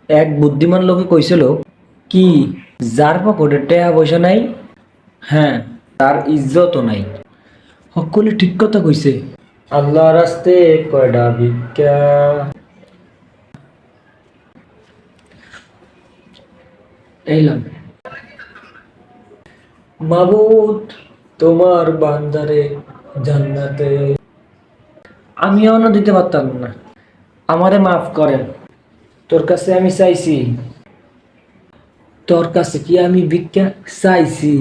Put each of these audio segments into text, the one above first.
এক বুদ্ধিমান লোকে কইছিল, কি, যার পকেটে টাকা পয়সা নাই, হ্যাঁ, তার ইজ্জতও নাই। সকলে ঠিক কথা কইছে। আল্লাহ রাস্তে কয়টা ভিক্ষা। এইলাম, মাবুদ তোমার বান্দারে জান্নাতে। আমি এখনো দিতে পারতাম না, আমারে মাফ করেন। তোর কাছে আমি চাইছি, তোর কাছে কি আমি ভিক্ষা চাইছি?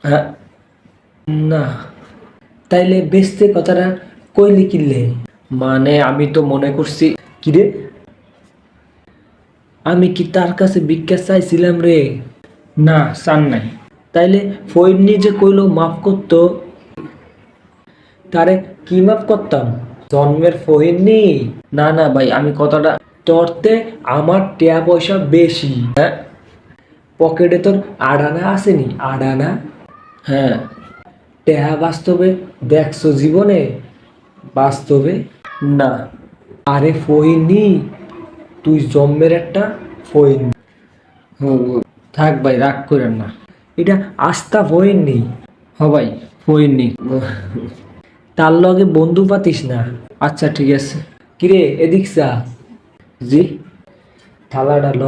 হ্যাঁ, না। তাইলে বেচতে কথাটা কইলি কিনলে? মানে আমি তো মনে করছি, কিরে, আমি কি তার কাছে ভিক্ষা চাইছিলাম রে? না, চান নাই। তাইলে ফইরনি যে কইলো মাফ করতো, তারে কি মাফ করতাম? জন্মের ফহিরনি? না না ভাই, আমি কথাটা, তোরতে আমার টেয়া পয়সা বেশি, হ্যাঁ, পকেটে তোর আড়ানা আসেনি, আড়ানা? হ্যাঁ, টেহা বাস্তবে দেখছো জীবনে? বাস্তবে না। আরে ফহিরনি, তুই জন্মের একটা ফহিরনি। থাক ভাই, রাগ করেন না, এটা আস্থা ফহিরনি। হ ভাই, ফহিরনি। তার লগে বন্ধু পাতিস না। আচ্ছা ঠিক আছে। কিরে, এদিক চা। জি, থালাটা ল।